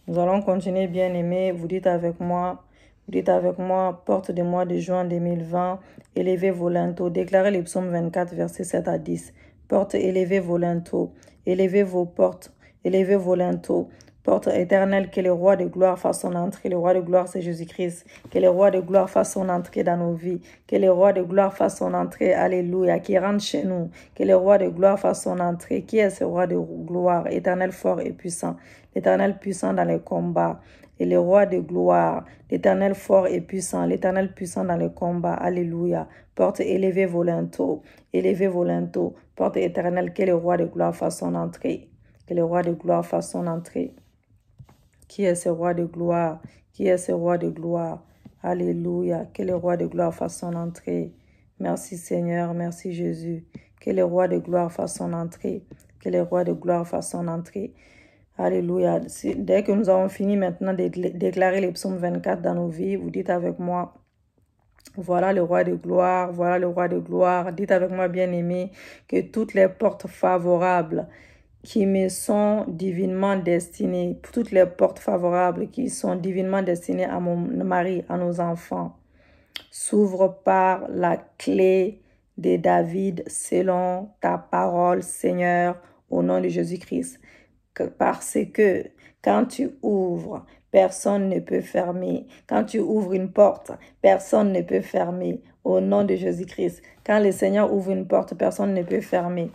Nous allons continuer, bien-aimés. Vous dites avec moi, porte de mois de juin 2020, élevez vos linteaux. Déclarez le psaume 24, versets 7 à 10. Porte, élevez vos linteaux. Élevez vos portes, élevez vos linteaux. Porte éternelle, que le roi de gloire fasse son entrée. Le roi de gloire, c'est Jésus-Christ. Que le roi de gloire fasse son entrée dans nos vies. Que le roi de gloire fasse son entrée, alléluia, qui rentre chez nous. Que le roi de gloire fasse son entrée. Qui est ce roi de gloire? Éternel, fort et puissant. L'Éternel puissant dans les combats. Et le roi de gloire, l'Éternel fort et puissant, l'Éternel puissant dans les combats. Alléluia. Porte, élevez vos linteaux. Élevez vos linteaux. Porte éternelle, que le roi de gloire fasse son entrée. Que le roi de gloire fasse son entrée. Qui est ce roi de gloire? Qui est ce roi de gloire? Alléluia. Que le roi de gloire fasse son entrée. Merci Seigneur, merci Jésus. Que le roi de gloire fasse son entrée. Que le roi de gloire fasse son entrée. Alléluia. Dès que nous avons fini maintenant de déclarer les psaumes 24 dans nos vies, vous dites avec moi, voilà le roi de gloire, voilà le roi de gloire. Dites avec moi, bien-aimé, que toutes les portes favorables qui me sont divinement destinées, toutes les portes favorables qui sont divinement destinées à mon mari, à nos enfants, s'ouvrent par la clé de David selon ta parole, Seigneur, au nom de Jésus-Christ. Parce que quand tu ouvres, personne ne peut fermer. Quand tu ouvres une porte, personne ne peut fermer. Au nom de Jésus-Christ. Quand le Seigneur ouvre une porte, personne ne peut fermer.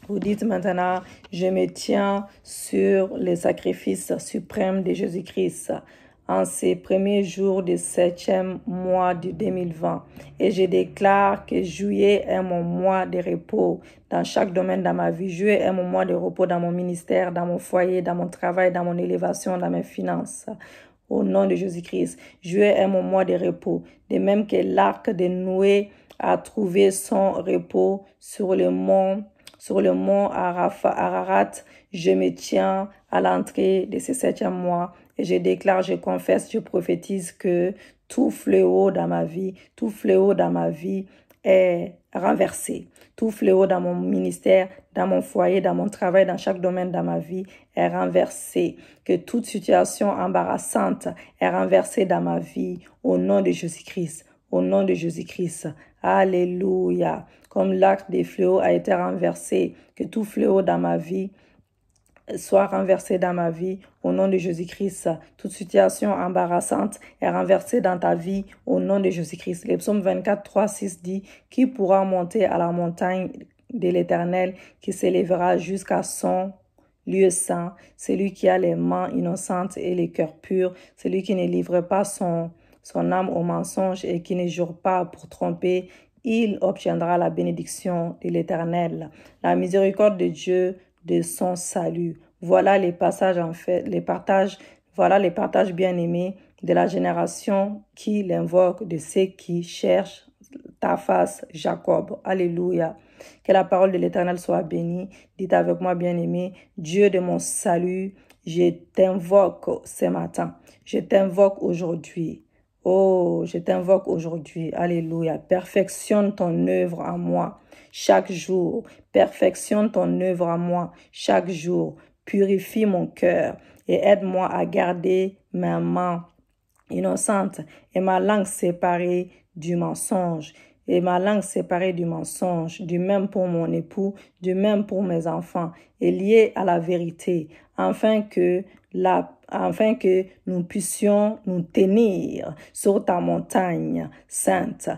Vous dites maintenant, je me tiens sur le sacrifice suprême de Jésus-Christ en ces premiers jours du 7e mois de 2020. Et je déclare que juillet est mon mois de repos dans chaque domaine de ma vie. Juillet est mon mois de repos dans mon ministère, dans mon foyer, dans mon travail, dans mon élévation, dans mes finances. Au nom de Jésus-Christ, juillet est mon mois de repos. De même que l'arc de Noé a trouvé son repos sur le mont Ararat, je me tiens à l'entrée de ce 7e mois et je déclare, je confesse, je prophétise que tout fléau dans ma vie est renversé. Tout fléau dans mon ministère, dans mon foyer, dans mon travail, dans chaque domaine de ma vie est renversé. Que toute situation embarrassante est renversée dans ma vie au nom de Jésus-Christ. Au nom de Jésus-Christ. Alléluia. Comme l'acte des fléaux a été renversé, que tout fléau dans ma vie soit renversé dans ma vie au nom de Jésus-Christ. Toute situation embarrassante est renversée dans ta vie au nom de Jésus-Christ. Le psaume 24, 3, 6 dit, qui pourra monter à la montagne de l'Éternel qui s'élèvera jusqu'à son lieu saint? Celui qui a les mains innocentes et les cœurs purs, celui qui ne livre pas son âme au mensonge et qui ne jure pas pour tromper, il obtiendra la bénédiction de l'Éternel, la miséricorde de Dieu de son salut. Voilà les passages voilà les partages bien-aimés de la génération qui l'invoque, de ceux qui cherchent ta face, Jacob. Alléluia. Que la parole de l'Éternel soit bénie. Dites avec moi, bien-aimé, Dieu de mon salut, je t'invoque ce matin. Je t'invoque aujourd'hui. Oh, je t'invoque aujourd'hui. Alléluia. Perfectionne ton œuvre en moi chaque jour. Perfectionne ton œuvre en moi chaque jour. Purifie mon cœur et aide-moi à garder ma main innocente et ma langue séparée du mensonge. Et ma langue séparée du mensonge, du même pour mon époux, du même pour mes enfants, et liée à la vérité, afin que nous puissions nous tenir sur ta montagne sainte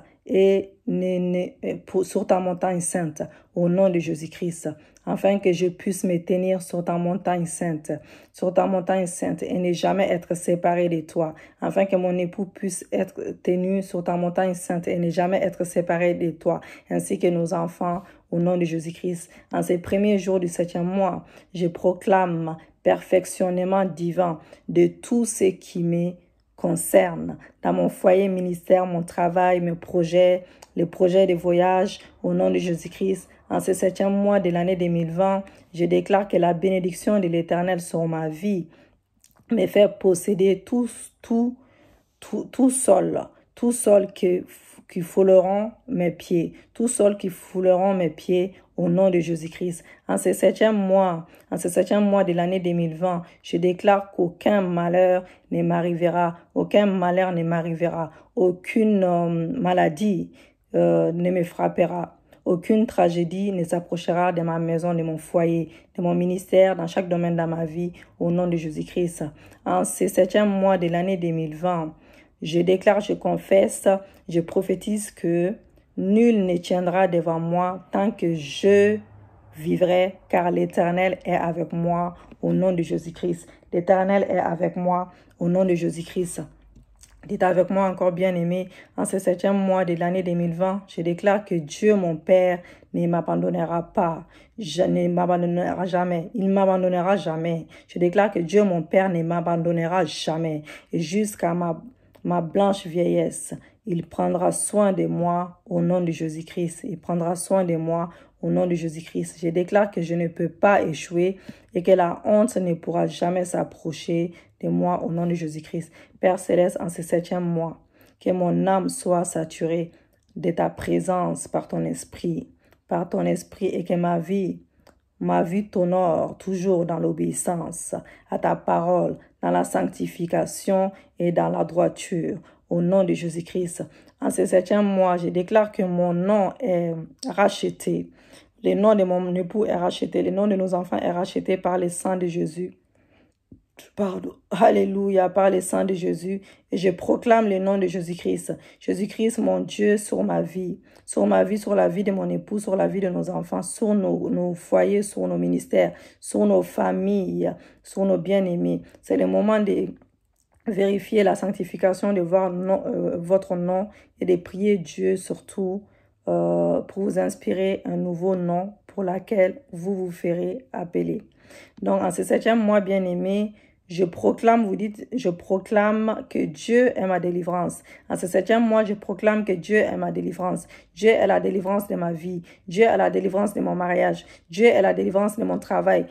sur ta montagne sainte, au nom de Jésus-Christ, afin que je puisse me tenir sur ta montagne sainte et ne jamais être séparé de toi, afin que mon époux puisse être tenu sur ta montagne sainte et ne jamais être séparé de toi, ainsi que nos enfants, au nom de Jésus-Christ. En ces premiers jours du 7e mois, je proclame perfectionnement divin de tout ce qui me concerne, dans mon foyer, ministère, mon travail, mes projets, les projets de voyage, au nom de Jésus-Christ. En ce 7e mois de l'année 2020, je déclare que la bénédiction de l'Éternel sur ma vie me fait posséder tout sol fouleront mes pieds. Tout sol qui fouleront mes pieds au nom de Jésus-Christ. En ce septième mois de l'année 2020, je déclare qu'aucun malheur ne m'arrivera, aucun malheur ne m'arrivera, aucune maladie ne me frappera. Aucune tragédie ne s'approchera de ma maison, de mon foyer, de mon ministère, dans chaque domaine de ma vie, au nom de Jésus-Christ. En ce septième mois de l'année 2020, je déclare, je confesse, je prophétise que nul ne tiendra devant moi tant que je vivrai, car l'Éternel est avec moi au nom de Jésus-Christ. L'Éternel est avec moi au nom de Jésus-Christ. Dites avec moi encore, bien-aimé, en ce septième mois de l'année 2020, je déclare que Dieu, mon Père, ne m'abandonnera pas. Je ne m'abandonnera jamais. Il ne m'abandonnera jamais. Je déclare que Dieu, mon Père, ne m'abandonnera jamais. Et jusqu'à ma blanche vieillesse, il prendra soin de moi au nom de Jésus-Christ. Il prendra soin de moi au nom de Jésus-Christ. Je déclare que je ne peux pas échouer et que la honte ne pourra jamais s'approcher de moi au nom de Jésus-Christ. Père Céleste, en ce septième mois, que mon âme soit saturée de ta présence par ton esprit, et que ma vie t'honore toujours dans l'obéissance à ta parole, dans la sanctification et dans la droiture. Au nom de Jésus-Christ. En ce septième mois, je déclare que mon nom est racheté. Le nom de mon époux est racheté. Le nom de nos enfants est racheté par le sang de Jésus. Pardon. Alléluia, par le sang de Jésus. Et je proclame le nom de Jésus-Christ. Jésus-Christ, mon Dieu, sur ma vie, sur la vie de mon époux, sur la vie de nos enfants, sur nos foyers, sur nos ministères, sur nos familles, sur nos bien-aimés. C'est le moment de vérifier la sanctification, de voir votre nom et de prier Dieu surtout pour vous inspirer un nouveau nom pour lequel vous vous ferez appeler. Donc, en ce septième mois, bien-aimé, je proclame que Dieu est ma délivrance. En ce septième mois, je proclame que Dieu est ma délivrance. Dieu est la délivrance de ma vie. Dieu est la délivrance de mon mariage. Dieu est la délivrance de mon travail.